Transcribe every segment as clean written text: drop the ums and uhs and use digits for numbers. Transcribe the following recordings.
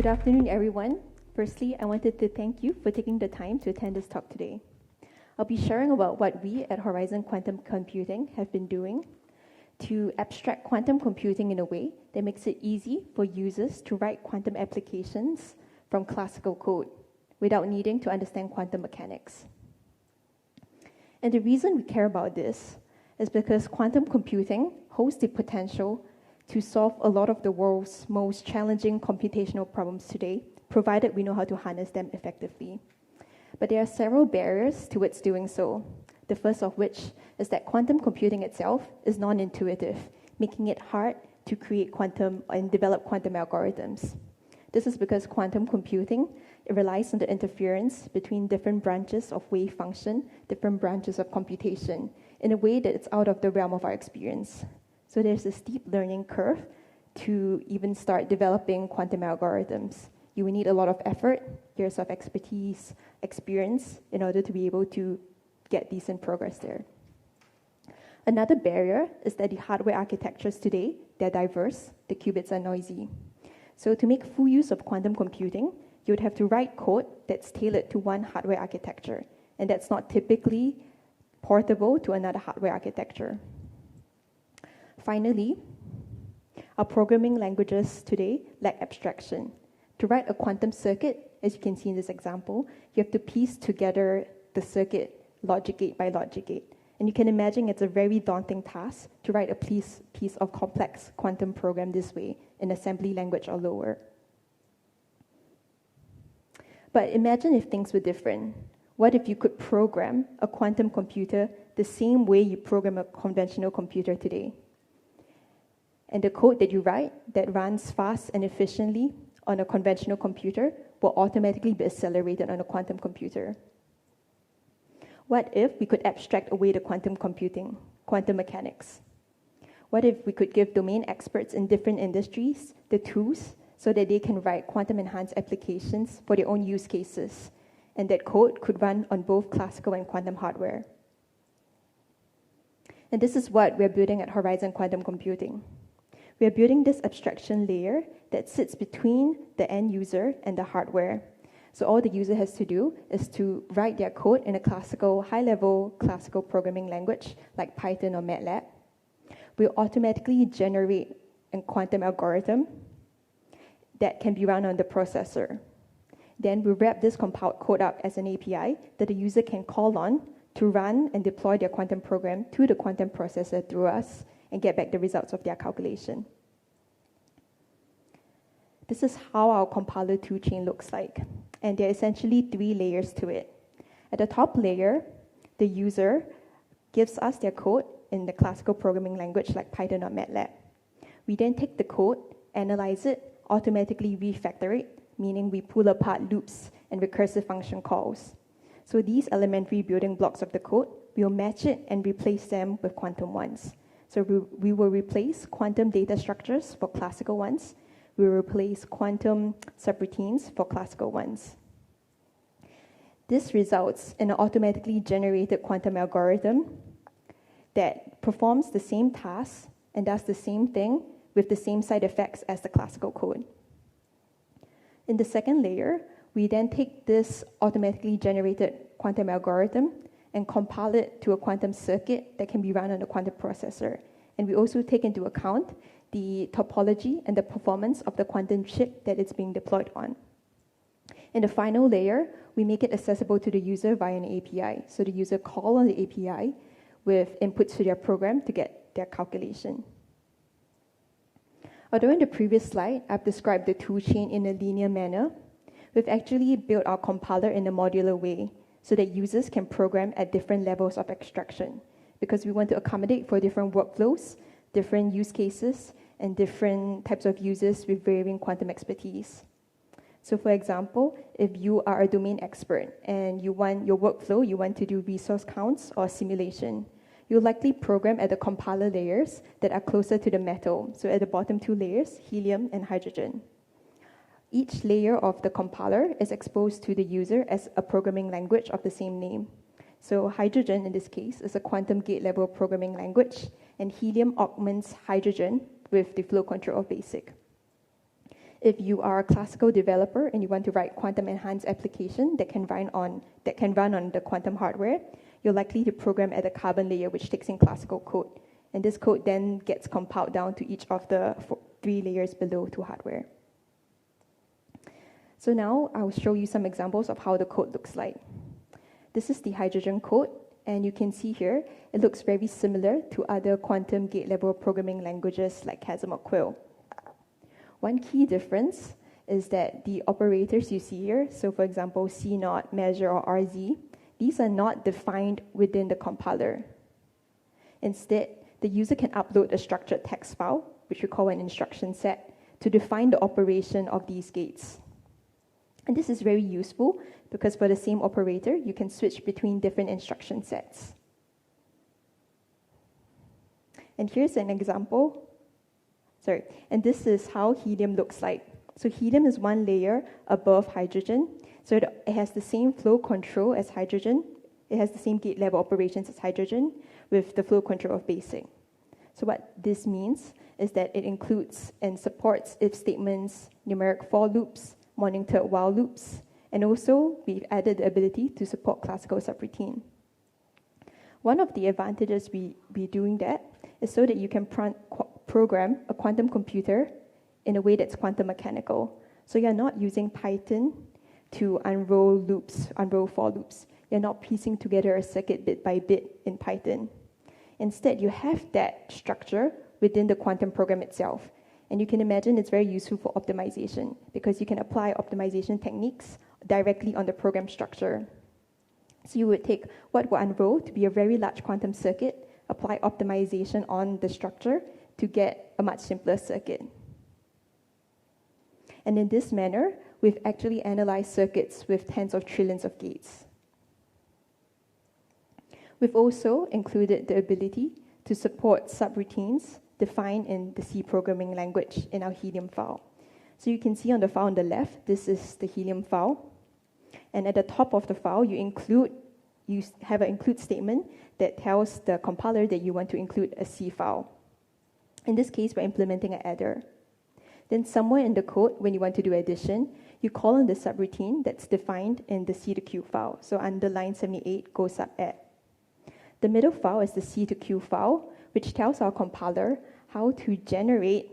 Good afternoon, everyone. Firstly, I wanted to thank you for taking the time to attend this talk today. I'll be sharing about what we at Horizon Quantum Computing have been doing to abstract quantum computing in a way that makes it easy for users to write quantum applications from classical code without needing to understand quantum mechanics. And the reason we care about this is because quantum computing holds the potential to solve a lot of the world's most challenging computational problems today, provided we know how to harness them effectively. But there are several barriers towards doing so. The first of which is that quantum computing itself is non-intuitive, making it hard to create quantum and develop quantum algorithms. This is because quantum computing relies on the interference between different branches of wave function, different branches of computation, in a way that it's out of the realm of our experience. So there's a steep learning curve to even start developing quantum algorithms. You will need a lot of effort, years of expertise, experience, in order to be able to get decent progress there. Another barrier is that the hardware architectures today, they're diverse, the qubits are noisy. So to make full use of quantum computing, you would have to write code that's tailored to one hardware architecture, and that's not typically portable to another hardware architecture. Finally, our programming languages today lack abstraction. To write a quantum circuit, as you can see in this example, you have to piece together the circuit logic gate by logic gate. And you can imagine it's a very daunting task to write a piece of complex quantum program this way in assembly language or lower. But imagine if things were different. What if you could program a quantum computer the same way you program a conventional computer today? And the code that you write that runs fast and efficiently on a conventional computer will automatically be accelerated on a quantum computer. What if we could abstract away the quantum computing, quantum mechanics? What if we could give domain experts in different industries the tools so that they can write quantum-enhanced applications for their own use cases, and that code could run on both classical and quantum hardware? And this is what we're building at Horizon Quantum Computing. We are building this abstraction layer that sits between the end user and the hardware. So all the user has to do is to write their code in a classical, high-level classical programming language like Python or MATLAB. We'll automatically generate a quantum algorithm that can be run on the processor. Then we wrap this compiled code up as an API that the user can call on to run and deploy their quantum program to the quantum processor through us and get back the results of their calculation. This is how our compiler toolchain looks like. And there are essentially 3 layers to it. At the top layer, the user gives us their code in the classical programming language like Python or MATLAB. We then take the code, analyze it, automatically refactor it, meaning we pull apart loops and recursive function calls. So these elementary building blocks of the code, we'll match it and replace them with quantum ones. So we will replace quantum data structures for classical ones. We will replace quantum subroutines for classical ones. This results in an automatically generated quantum algorithm that performs the same task and does the same thing with the same side effects as the classical code. In the second layer, we then take this automatically generated quantum algorithm and compile it to a quantum circuit that can be run on a quantum processor. And we also take into account the topology and the performance of the quantum chip that it's being deployed on. In the final layer, we make it accessible to the user via an API. So the user calls on the API with inputs to their program to get their calculation. Although in the previous slide, I've described the toolchain in a linear manner, we've actually built our compiler in a modular way so that users can program at different levels of abstraction, because we want to accommodate for different workflows, different use cases, and different types of users with varying quantum expertise. So for example, if you are a domain expert and you want your workflow, you want to do resource counts or simulation, you'll likely program at the compiler layers that are closer to the metal. So at the bottom 2 layers, helium and hydrogen. Each layer of the compiler is exposed to the user as a programming language of the same name. So hydrogen, in this case, is a quantum gate level programming language, and helium augments hydrogen with the flow control of BASIC. If you are a classical developer and you want to write quantum-enhanced application that can run on the quantum hardware, you're likely to program at the carbon layer, which takes in classical code. And this code then gets compiled down to each of the 3 layers below to hardware. So now I'll show you some examples of how the code looks like. This is the hydrogen code, and you can see here, it looks very similar to other quantum gate-level programming languages like CASM or Quill. One key difference is that the operators you see here, so for example, C0, measure, or RZ, these are not defined within the compiler. Instead, the user can upload a structured text file, which we call an instruction set, to define the operation of these gates. And this is very useful because for the same operator, you can switch between different instruction sets. And here's an example. And this is how helium looks like. So helium is one layer above hydrogen. So it has the same flow control as hydrogen. It has the same gate level operations as hydrogen with the flow control of basic. So what this means is that it includes and supports if statements, numeric for loops, monitored while loops, and also we've added the ability to support classical subroutine. One of the advantages we doing that is so that you can program a quantum computer in a way that's quantum mechanical. So you're not using Python to unroll loops, unroll for loops. You're not piecing together a circuit bit by bit in Python. Instead, you have that structure within the quantum program itself. And you can imagine it's very useful for optimization because you can apply optimization techniques directly on the program structure. So you would take what will unroll to be a very large quantum circuit, apply optimization on the structure to get a much simpler circuit. And in this manner, we've actually analyzed circuits with tens of trillions of gates. We've also included the ability to support subroutines defined in the C programming language in our helium file. So you can see on the file on the left, this is the helium file. And at the top of the file, you have an include statement that tells the compiler that you want to include a C file. In this case, we're implementing an adder. Then somewhere in the code, when you want to do addition, you call on the subroutine that's defined in the C to Q file. So under line 78, go sub add. The middle file is the C to Q file, which tells our compiler how to generate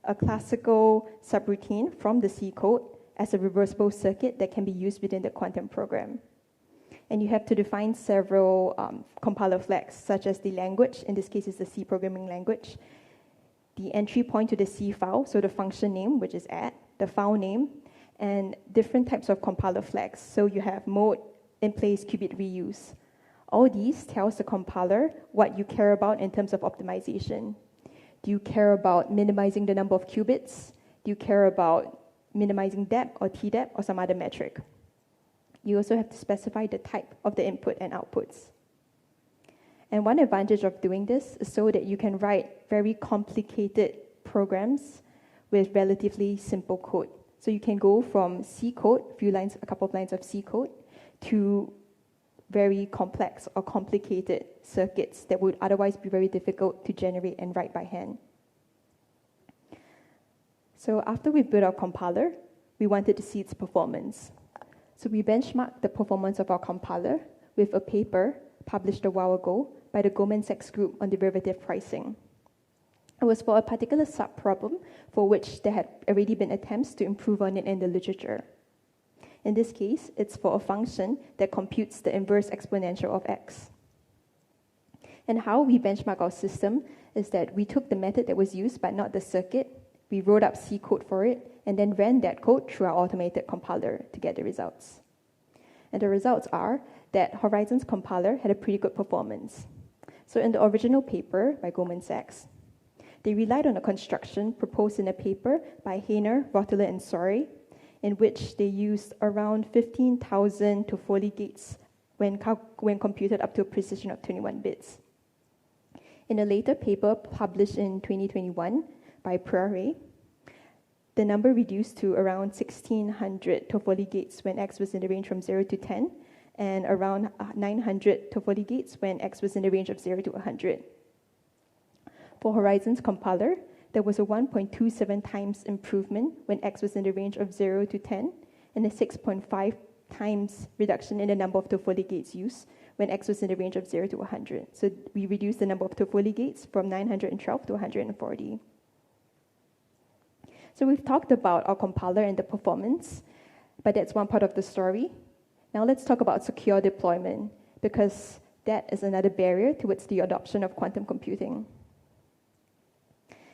a classical subroutine from the C code as a reversible circuit that can be used within the quantum program. And you have to define several compiler flags, such as the language, in this case is the C programming language, the entry point to the C file, so the function name, which is add, the file name, and different types of compiler flags. So you have mode, in place, qubit reuse. All these tells the compiler what you care about in terms of optimization. Do you care about minimizing the number of qubits? Do you care about minimizing depth or T-depth or some other metric? You also have to specify the type of the input and outputs. And one advantage of doing this is so that you can write very complicated programs with relatively simple code. So you can go from C code, a couple of lines of C code, to very complex or complicated circuits that would otherwise be very difficult to generate and write by hand. So after we built our compiler, we wanted to see its performance. So we benchmarked the performance of our compiler with a paper published a while ago by the Goldman Sachs Group on derivative pricing. It was for a particular sub-problem for which there had already been attempts to improve on it in the literature. In this case, it's for a function that computes the inverse exponential of x. And how we benchmark our system is that we took the method that was used but not the circuit, we wrote up C code for it, and then ran that code through our automated compiler to get the results. And the results are that Horizon's compiler had a pretty good performance. So in the original paper by Goldman Sachs, they relied on a construction proposed in a paper by Hayner, Rotteler, and Sorey, in which they used around 15,000 to 40 gates when computed up to a precision of 21 bits. In a later paper published in 2021 by Prairie, the number reduced to around 1,600 to 40 gates when x was in the range from 0 to 10, and around 900 to 40 gates when x was in the range of 0 to 100. For Horizon's compiler, there was a 1.27 times improvement when x was in the range of 0 to 10, and a 6.5 times reduction in the number of Toffoli gates used when x was in the range of 0 to 100. So we reduced the number of Toffoli gates from 912 to 140. So we've talked about our compiler and the performance, but that's one part of the story. Now let's talk about secure deployment, because that is another barrier towards the adoption of quantum computing.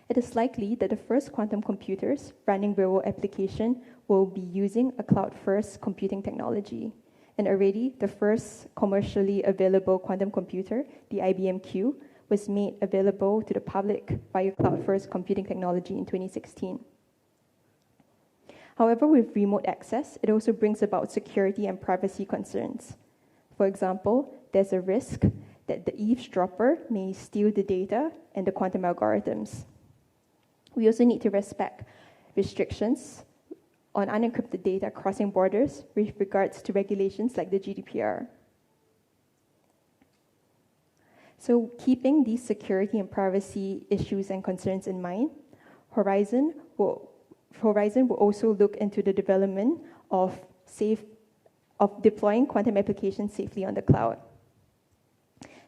It is likely that the first quantum computers running real-world application will be using a cloud-first computing technology. And already, the first commercially available quantum computer, the IBM Q, was made available to the public via cloud-first computing technology in 2016. However, with remote access, it also brings about security and privacy concerns. For example, there's a risk that the eavesdropper may steal the data and the quantum algorithms. We also need to respect restrictions on unencrypted data crossing borders with regards to regulations like the GDPR. So keeping these security and privacy issues and concerns in mind, Horizon will also look into the development of deploying quantum applications safely on the cloud.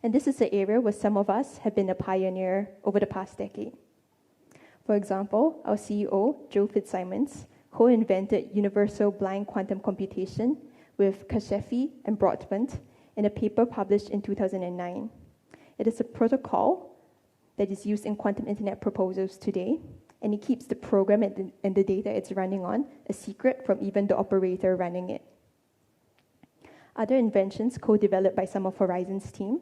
And this is the area where some of us have been a pioneer over the past decade. For example, our CEO, Joe Fitzsimons, co-invented universal blind quantum computation with Kasheffi and Broadbent in a paper published in 2009. It is a protocol that is used in quantum internet proposals today, and it keeps the program and the data it's running on a secret from even the operator running it. Other inventions co-developed by some of Horizon's team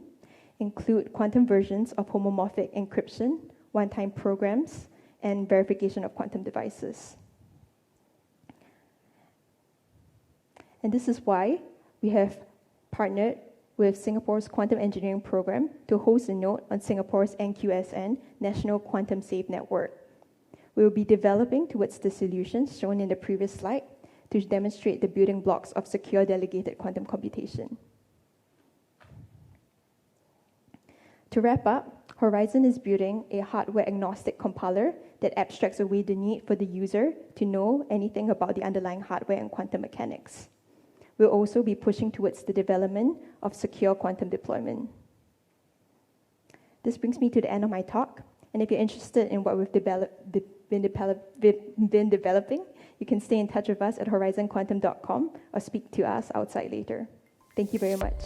include quantum versions of homomorphic encryption, one-time programs, and verification of quantum devices. And this is why we have partnered with Singapore's Quantum Engineering Program to host a node on Singapore's NQSN, National Quantum Safe Network. We will be developing towards the solutions shown in the previous slide to demonstrate the building blocks of secure delegated quantum computation. To wrap up, Horizon is building a hardware-agnostic compiler that abstracts away the need for the user to know anything about the underlying hardware and quantum mechanics. We'll also be pushing towards the development of secure quantum deployment. This brings me to the end of my talk, and if you're interested in what we've been developing, you can stay in touch with us at horizonquantum.com or speak to us outside later. Thank you very much.